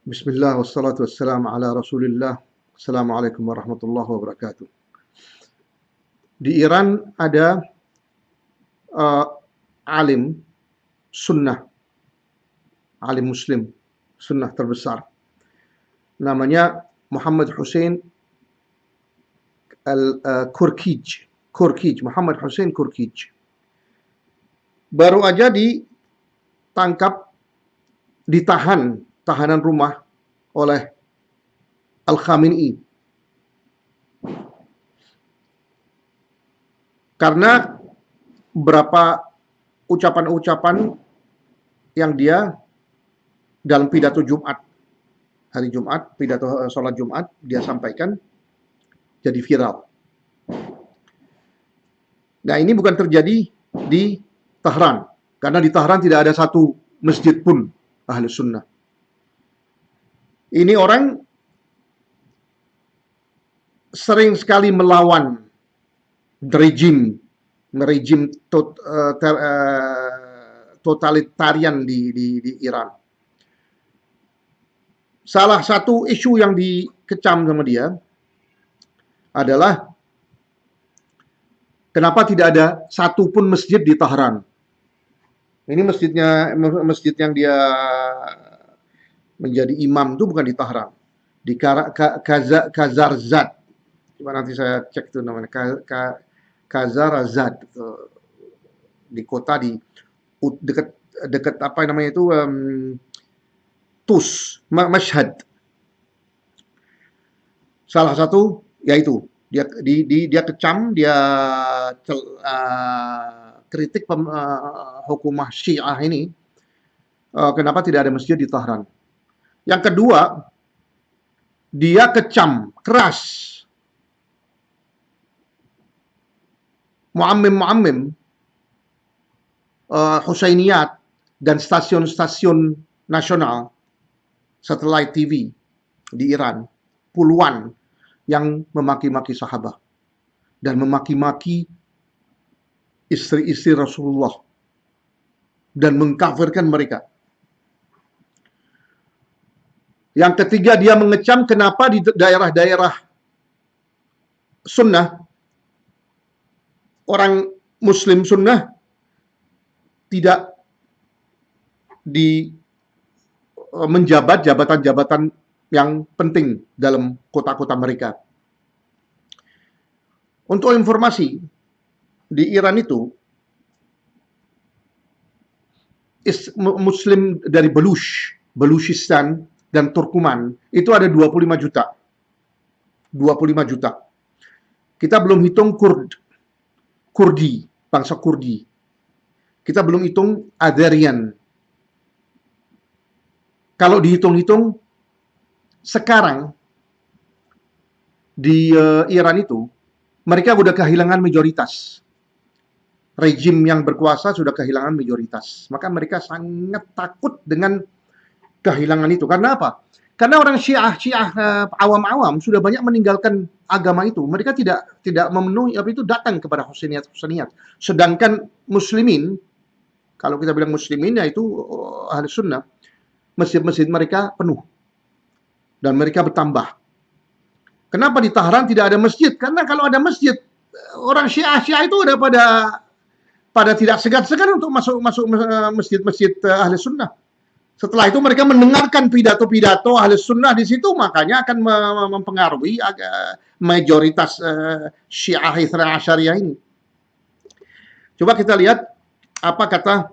Bismillah wassalatu wassalamu ala Rasulillah. Assalamualaikum warahmatullahi wabarakatuh. Di Iran ada uh, alim sunnah, alim muslim sunnah terbesar. Namanya Muhammad Hussein Kurkij, Muhammad Hussein Kurkij. Baru aja ditangkap, tahanan rumah oleh Al-Khamenei karena beberapa ucapan-ucapan yang dia dalam pidato Jumat, hari Jumat, pidato sholat Jumat dia sampaikan jadi viral. Nah, ini bukan terjadi di Tehran, karena di Tehran tidak ada satu masjid pun ahli sunnah. Ini orang sering sekali melawan rejim totalitarian di Iran. Salah satu isu yang dikecam sama dia adalah kenapa tidak ada satu pun masjid di Tehran. Ini masjid yang dia menjadi imam itu bukan di Tehran, di Kazarzad. Coba nanti saya cek itu namanya, Kazarzad, di kota di dekat apa namanya itu, Tus, Mashhad. Salah satu yaitu dia kecam, dia kritik hukumah Syiah ini, kenapa tidak ada masjid di Tehran. Yang kedua, dia kecam keras muammim Husainiyat dan stasiun-stasiun nasional satellite TV di Iran, puluhan yang memaki-maki sahabat dan memaki-maki istri-istri Rasulullah dan mengkafirkan mereka. Yang ketiga, dia mengecam kenapa di daerah-daerah sunnah, orang muslim sunnah tidak menjabat jabatan-jabatan yang penting dalam kota-kota mereka. Untuk informasi, di Iran itu muslim dari Baluchistan dan Turkmen itu ada 25 juta. 25 juta. Kita belum hitung Kurdi, bangsa Kurdi. Kita belum hitung Azerian. Kalau dihitung-hitung sekarang di Iran itu mereka sudah kehilangan mayoritas. Rejim yang berkuasa sudah kehilangan mayoritas. Maka mereka sangat takut dengan kehilangan itu. Karena apa? Karena orang Syiah awam-awam sudah banyak meninggalkan agama itu. Mereka tidak memenuhi apa itu, datang kepada Husainiyat. Sedangkan muslimin, kalau kita bilang muslimin yaitu ahli sunnah, masjid-masjid mereka penuh dan mereka bertambah. Kenapa di Tehran tidak ada masjid? Karena kalau ada masjid, orang Syiah itu udah pada tidak segan-segan untuk masuk masjid-masjid ahli sunnah. Setelah itu mereka mendengarkan pidato-pidato ahli sunnah di situ, makanya akan mempengaruhi mayoritas Syiah Ithna Asyariyah ini. Coba kita lihat apa kata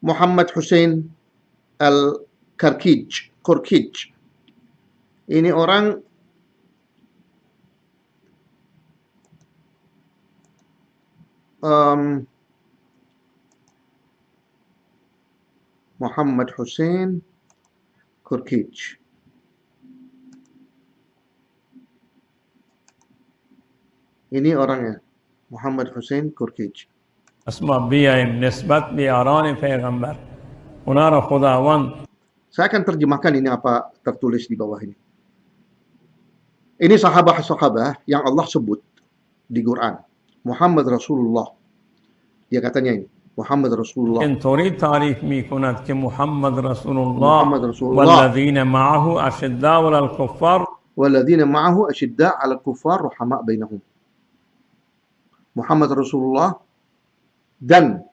Muhammad Hussein Kurkij. Ini orang Muhammad Hussein Kurkij. Ini orangnya, Muhammad Hussein Kurkij. اسما بیاییم نسبت به یاران پیغمبر اونا را خداوند. Saya akan terjemahkan ini apa tertulis di bawah ini. Ini sahabat-sahabat yang Allah sebut di Quran. Muhammad Rasulullah. Dia katanya ini. Muhammad Rasulullah. إن تريد تعريف ميكونات كمحمد رسول الله محمد رسول الله. والذين معه أشداء على الكفار Walladzina ma'ahu asyidda 'alal kuffar ruhama' bainahum. Muhammad Rasulullah dan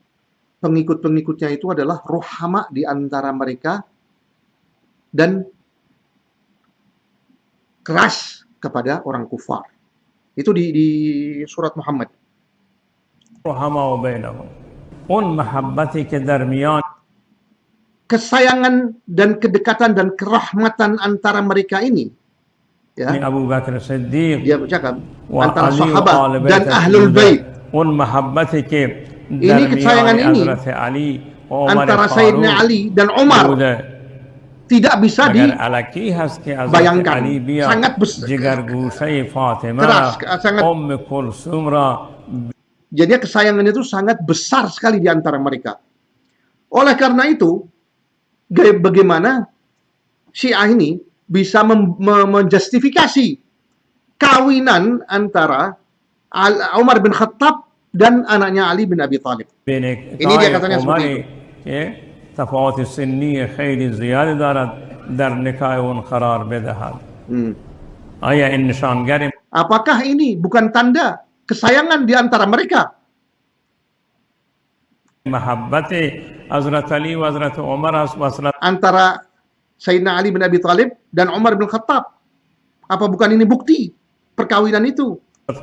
pengikut-pengikutnya itu adalah ruhama di antara mereka dan keras kepada orang kufar. Itu di surat Muhammad. رحماء بينهم اون محبتی که در میان Kesayangan dan kedekatan dan kerahmatan antara mereka ini, ya, ابو بکر صدیق dia bercakap و antara علی و sahabat آل dan بیت ahlul bait. اون محبتی که Ini در kesayangan میان ini حضرت علی و عمر antara Sayyidina فاروق Ali dan Umar بوده tidak bisa مگر علکی هست که حضرت dibayangkan. علی بیا Sangat besar, جگر گوشه فاطمه keras, sangat. ام کلثوم را Jadi kesayangan itu sangat besar sekali di antara mereka. Oleh karena itu, bagaimana Syiah ini bisa menjustifikasi kawinan antara Umar bin Khattab dan anaknya Ali bin Abi Thalib. Ini dia katanya seperti itu. که تفاوت سنی خیلی زیادی دارد در نکاح اون قرار بدهد آیا این نشانگر Apakah ini bukan tanda kesayangan di antara mereka? محبت حضرت علی و حضرت عمر است و حضرت Antara Sayyidina Ali bin Abi Thalib dan Umar bin Khattab. Apa bukan ini bukti perkawinan itu?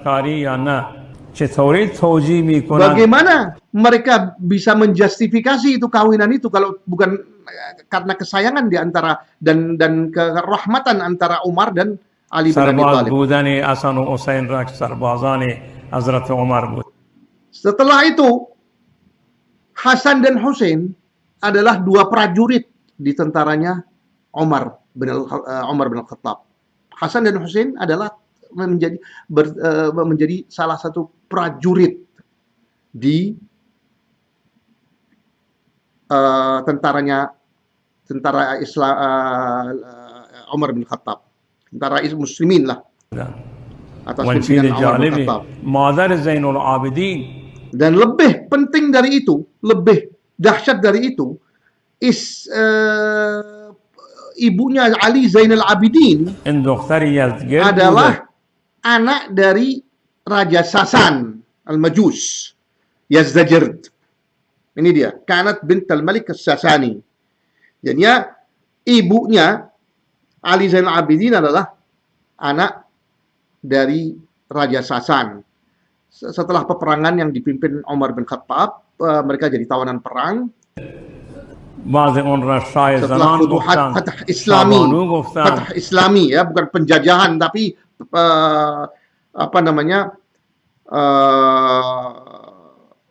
کاری یا نه چطوری توجیه میکنند Bagaimana mereka bisa menjustifikasi itu kawinan itu kalau bukan karena kesayangan di antara dan kerahmatan antara Umar dan Ali bin Abi سرباز Thalib. بودن حسن و حسین را که سربازان حضرت عمر بود Setelah itu Hasan dan Husain adalah dua prajurit di tentaranya Umar bin Khattab. Hasan dan Husain adalah menjadi salah satu prajurit di tentara Islam Umar bin Khattab, tentara muslimin lah atas والچیز pimpinan Umar bin جالبی Khattab. مادر زین العابدین Dan lebih penting dari itu, lebih dahsyat dari itu, ibunya Ali Zainal Abidin این دختر یزدگرد بوده adalah anak dari Raja Sasan Al-Majus, Yazdajird. Ini dia, Kanat bint al-Malik As-Sasani. Jadinya ibunya Ali Zainal Abidin adalah anak dari Raja Sasan. Setelah peperangan yang dipimpin Umar bin Khattab, mereka jadi tawanan perang. بعض اون را شاه Setelah زنان Futuhat گفتن Fatah Islami, شاهبانو گفتن Fatah Islami ya, bukan penjajahan tapi apa namanya?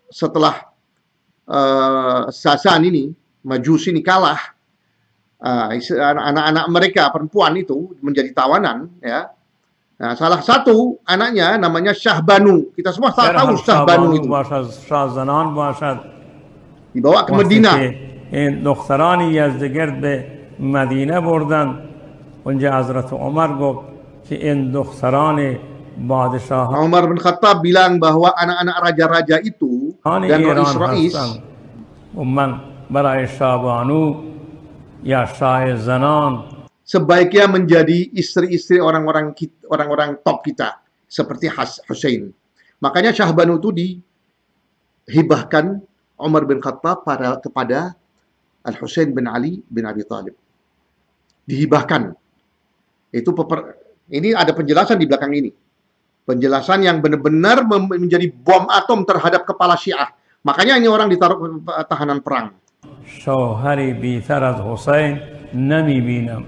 Setelah Sasan ini, Majus ini kalah, anak-anak mereka perempuan itu menjadi tawanan ya. Nah, salah satu anaknya namanya Syahbanu. Kita semua tahu Syahbanu itu. باشد شاه زنان باشد Dibawa ke وقتی Madinah. که این دختران یزدگرد به مدینه بردن اونجا حضرت عمر گفت که این دختران بادشاه Umar bin Khattab bilang bahwa anak-anak raja-raja itu dan ایران rais-rais هستند و من برای شاه یا شاه زنان sebaiknya menjadi istri-istri orang-orang top kita seperti Hussein. Makanya Syahbanu itu dihibahkan Umar bin Khattab kepada Al-Husain bin Ali bin Abi Thalib. Dihibahkan. Ini ada penjelasan di belakang ini. Penjelasan yang benar-benar menjadi bom atom terhadap kepala Syiah. Makanya ini orang ditaruh tahanan perang. شوهری بیتر از حسین نمیبینم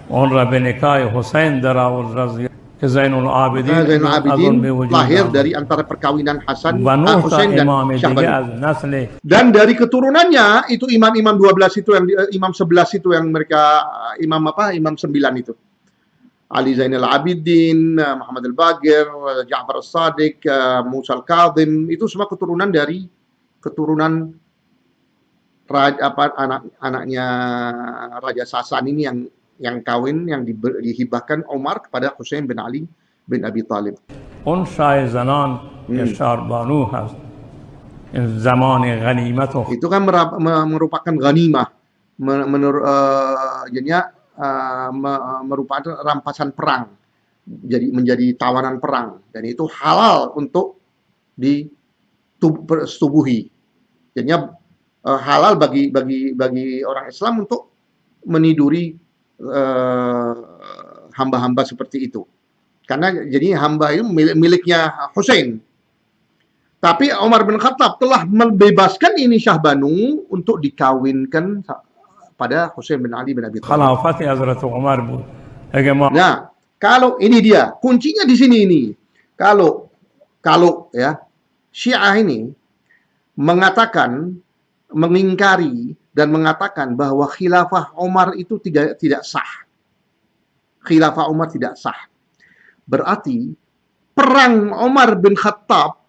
اون را به نکاح حسین در آورد رضی که زین العابدین Zainul از اون Abidin به وجود lahir آمد dari antara perkawinan Hasan, و نه تا Husain dan امام دیگه Syahbanu. از نسل Dan dari keturunannya itu imam-imam 12 itu yang imam 11 itu yang mereka imam 9 itu. Ali Zainal Abidin, Muhammad Al-Baqir, Ja'far As-Sadiq, Musa Al-Kadhim, itu semua keturunan anaknya Raja Sasan ini yang kawin yang dihibahkan Umar kepada Husain bin Ali bin Abi Thalib. اون شاه زنان که شاربانو هست زمان غنیمت و Itu kan merupakan ghanimah, jadinya merupakan rampasan perang, jadi menjadi tawanan perang, dan itu halal untuk disetubuhi. Jadinya halal bagi orang Islam untuk meniduri hamba-hamba seperti itu. Karena jadi hamba itu miliknya Hussein. Tapi Umar bin Khattab telah membebaskan ini Syahbanu untuk dikawinkan pada Hussein bin Ali bin Abi Thalib. خلافت حضرت عمر بود. اگه ما Nah, kalau ini dia, kuncinya di sini ini. Kalau ya Syiah ini mengatakan, mengingkari dan mengatakan bahwa khilafah Umar itu tidak sah. Khilafah Umar tidak sah. Berarti perang Umar bin Khattab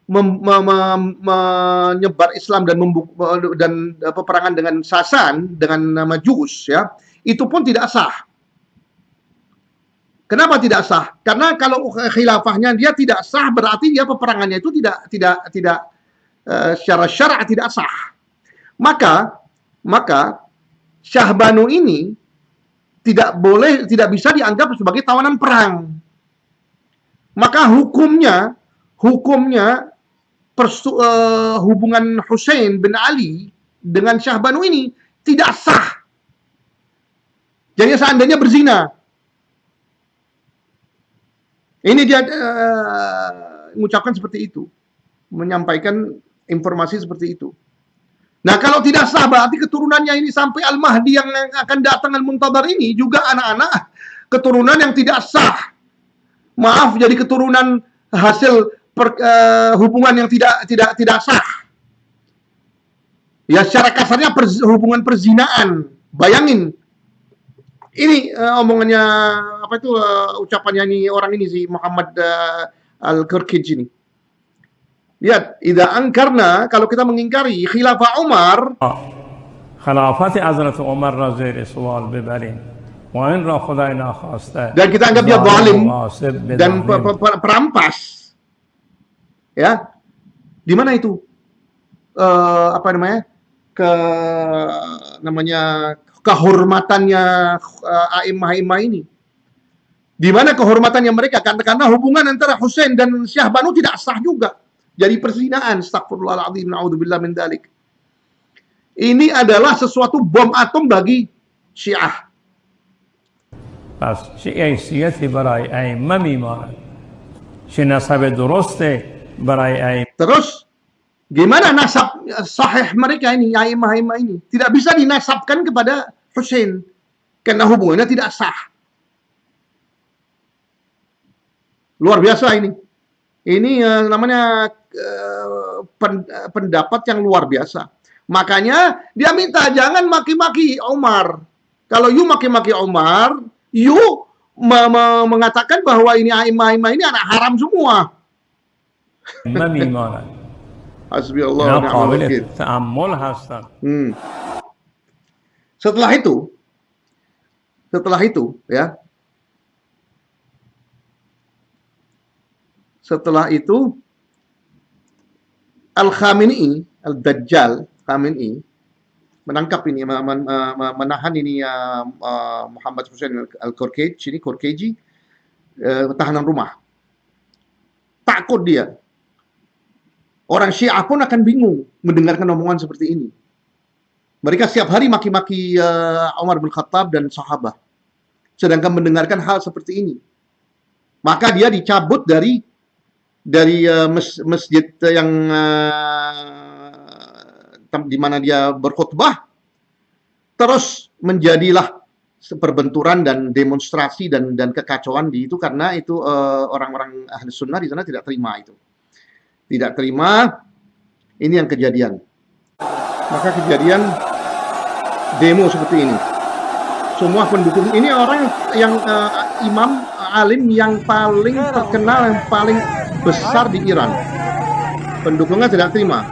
menyebar Islam dan peperangan dengan Sasan dengan Majus ya, itu pun tidak sah. Kenapa tidak sah? Karena kalau khilafahnya dia tidak sah, berarti dia peperangannya itu tidak secara syara' tidak sah. Maka Syahbanu ini tidak bisa dianggap sebagai tawanan perang. Maka hukumnya hubungan Hussein bin Ali dengan Syahbanu ini tidak sah. Jadi seandainya berzina, ini dia mengucapkan seperti itu, menyampaikan informasi seperti itu. Nah, kalau tidak sah, berarti keturunannya ini sampai Al-Mahdi yang akan datang Al-Muntadhar ini juga anak-anak keturunan yang tidak sah. Maaf, jadi keturunan hasil hubungan yang tidak sah. Ya, secara kasarnya hubungan perzinaan. Bayangin. Ini omongannya apa itu ucapannya ini orang ini si Muhammad Al-Qurkij ini. Lihat, idza angkarna, kalau kita mengingkari khilafah Umar, خلافت حضرت عمر را زیر سوال ببریم و این را خدای ناخواسته dan kita anggap dia zalim غاصب dan بدانیم. perampas. Ya, di mana itu apa namanya kehormatannya a'immah ini? Di mana kehormatannya mereka? Karena hubungan antara Hussein dan Syahbanu tidak sah juga. Jadi perzinaan, astagfirullahaladzim, na'udzubillah min dzalik. Ini adalah sesuatu bom atom bagi Syiah. پس چه حیثیتی برای ائمه میماند، چه نسب درسته برای ائمه. Terus gimana nasab sahih mereka ini, a'immah ini? Tidak bisa dinasabkan kepada Hussein karena hubungannya tidak sah. Luar biasa ini. Ini namanya pendapat yang luar biasa. Makanya dia minta jangan maki-maki Umar. Kalau you maki-maki Umar, you mengatakan bahwa ini a'immah ini anak haram semua. ائمه میماند. Hasbi Allah اینا wa ni'mal قابل wakil. تأمل هستند. Setelah itu ya. Setelah itu Al-Khamenei, Al-Dajjal Khamenei menangkap ini, menahan ini Muhammad Hussein Al-Qurkiji, tahanan rumah. Takut dia. Orang Syiah pun akan bingung mendengarkan omongan seperti ini. Mereka setiap hari maki-maki Umar bin Khattab dan sahabat. Sedangkan mendengarkan hal seperti ini. Maka dia dicabut dari masjid yang di mana dia berkhutbah, terus menjadilah perbenturan dan demonstrasi dan kekacauan di itu, karena itu orang-orang ahli sunnah di sana tidak terima itu. Tidak terima, ini yang kejadian. Maka kejadian demo seperti ini. Semua pendukung ini orang yang imam alim yang paling terkenal, yang paling besar di Iran. Pendukungnya tidak terima.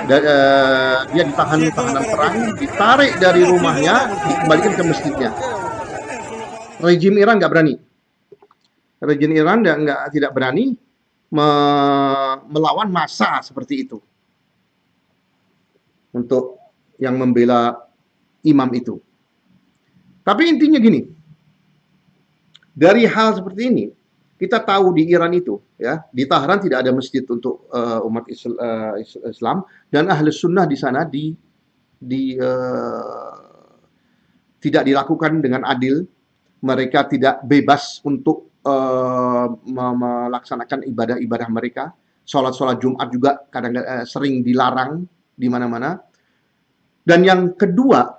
Dia tahanan perang, ditarik dari rumahnya, dikembalikan ke masjidnya. Rejim Iran nggak berani. Rejim Iran tidak berani melawan massa seperti itu untuk yang membela imam itu. Tapi intinya gini, dari hal seperti ini kita tahu di Iran itu, ya, di Tahran tidak ada masjid untuk umat Islam, dan ahli sunnah di sana tidak dilakukan dengan adil. Mereka tidak bebas untuk melaksanakan ibadah-ibadah mereka. Sholat-sholat Jumat juga kadang sering dilarang di mana-mana. Dan yang kedua,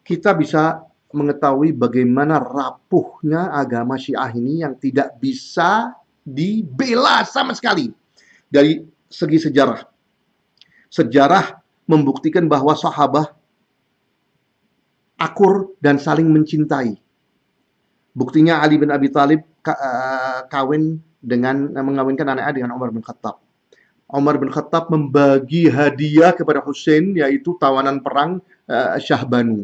kita bisa mengetahui bagaimana rapuhnya agama Syiah ini yang tidak bisa dibela sama sekali dari segi sejarah. Sejarah membuktikan bahwa sahabat akur dan saling mencintai. Buktinya Ali bin Abi Thalib mengawinkan anaknya dengan Umar bin Khattab. Umar bin Khattab membagi hadiah kepada Husain, yaitu tawanan perang Syahbanu.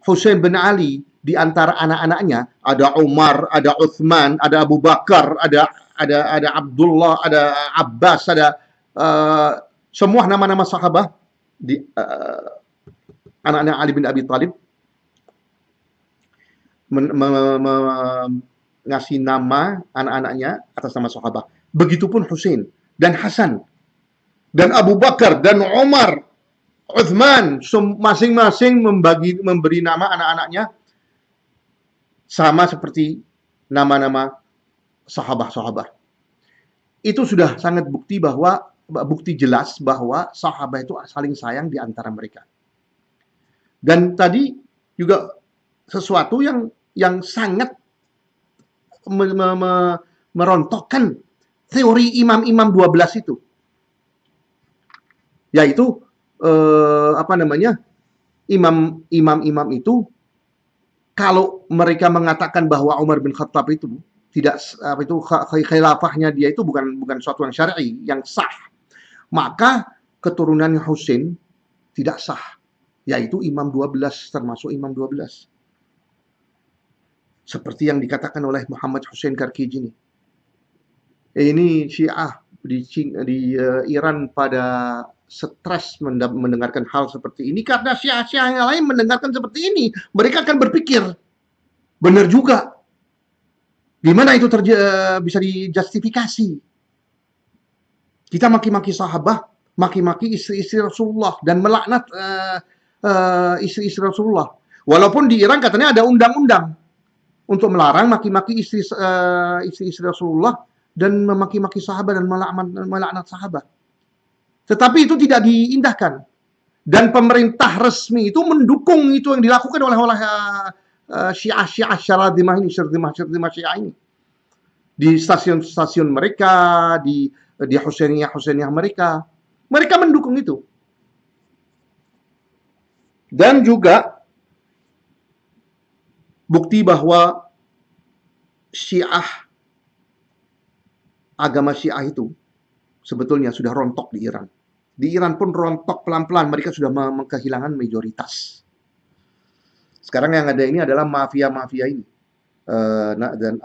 Husain bin Ali di antara anak-anaknya ada Umar, ada Uthman, ada Abu Bakar, ada Abdullah, ada Abbas, ada semua nama-nama sahabat di anak-anak Ali bin Abi Thalib ngasih nama anak-anaknya atas nama sahabat. Begitupun Husain dan Hasan dan Abu Bakar dan Umar, Uthman, masing-masing memberi nama anak-anaknya sama seperti nama-nama sahabat-sahabat. Itu sudah sangat bukti jelas bahwa sahabat itu saling sayang di antara mereka. Dan tadi juga sesuatu yang sangat merontokkan teori imam-imam 12 itu. Yaitu imam-imam itu kalau mereka mengatakan bahwa Umar bin Khattab itu tidak khilafahnya dia itu bukan suatu yang syar'i, yang sah, maka keturunannya Husain tidak sah, yaitu imam 12, termasuk imam 12. Seperti yang dikatakan oleh Muhammad Hussein Karkiji ini. Ini Syiah di Iran pada stres mendengarkan hal seperti ini, karena Syiah-Syiah yang lain mendengarkan seperti ini, mereka akan berpikir, benar juga. Gimana itu bisa dijustifikasi? Kita maki-maki sahabat, maki-maki istri-istri Rasulullah, dan melaknat istri-istri Rasulullah. Walaupun di Iran katanya ada undang-undang untuk melarang maki-maki istri-istri Rasulullah dan memaki-maki sahabat dan melaknat sahabat. Tetapi itu tidak diindahkan. Dan pemerintah resmi itu mendukung itu yang dilakukan oleh Syiah-Syiah Syaradimah ini, Syaradimah Syiah ini. Di stasiun-stasiun mereka, di Husainiyah mereka. Mereka mendukung itu. Dan juga bukti bahwa agama Syiah itu sebetulnya sudah rontok di Iran. Di Iran pun rontok pelan-pelan, mereka sudah kehilangan mayoritas. Sekarang yang ada ini adalah mafia-mafia ini. Dan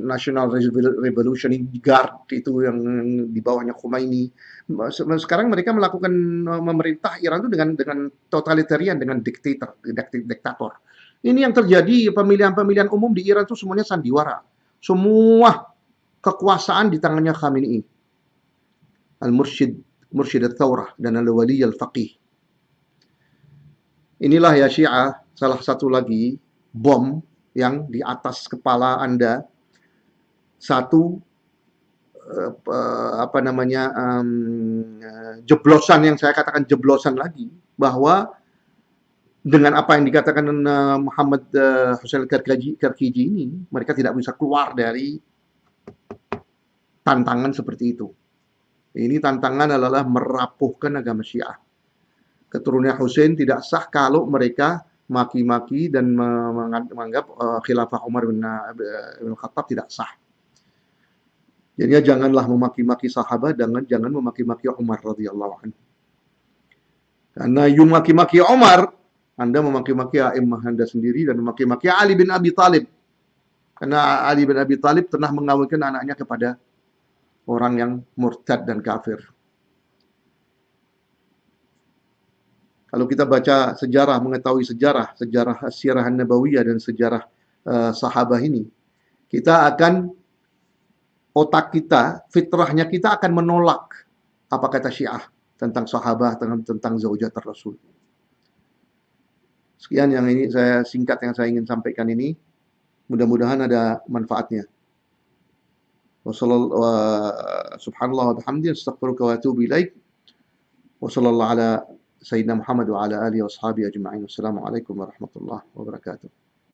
National Revolution Guard itu yang di bawahnya Khomeini. Sekarang mereka melakukan memerintah Iran itu dengan totalitarian, dengan diktator. Ini yang terjadi, pemilihan-pemilihan umum di Iran itu semuanya sandiwara. Semua kekuasaan di tangannya Khamenei. Mursyid al-Thawrah dan al-Wali al-Faqih. Inilah ya Syiah, salah satu lagi bom yang di atas kepala Anda. Satu jeblosan, yang saya katakan jeblosan lagi, bahwa dengan apa yang dikatakan Muhammad Hussein Karkiji ini, mereka tidak bisa keluar dari tantangan seperti itu. Ini tantangan adalah merapuhkan agama Syiah. Keturunan Husain tidak sah kalau mereka maki-maki dan menganggap khilafah Umar bin Khattab tidak sah. Jadi janganlah memaki-maki sahabat, jangan memaki-maki Umar radhiyallahu anhu. Karena you maki-maki Umar, Anda memaki-maki a'immah Anda sendiri dan memaki-maki Ali bin Abi Thalib. Karena Ali bin Abi Thalib pernah mengawinkan anaknya kepada orang yang murtad dan kafir. Kalau kita baca sejarah, mengetahui sejarah Sirah Nabawiyah dan sejarah sahabah ini, kita akan otak kita, fitrahnya kita akan menolak apa kata Syiah tentang sahabah, tentang zaujat Rasul. Sekian yang ini saya singkat yang saya ingin sampaikan ini. Mudah-mudahan ada manfaatnya. Subhanallah wa bihamdihi astaghfiruka wa atubu ilaik. Wa sallallahu ala sayyidina Muhammad wa ala alihi wa ashabihi ajma'in. Wassalamualaikum warahmatullahi wabarakatuh.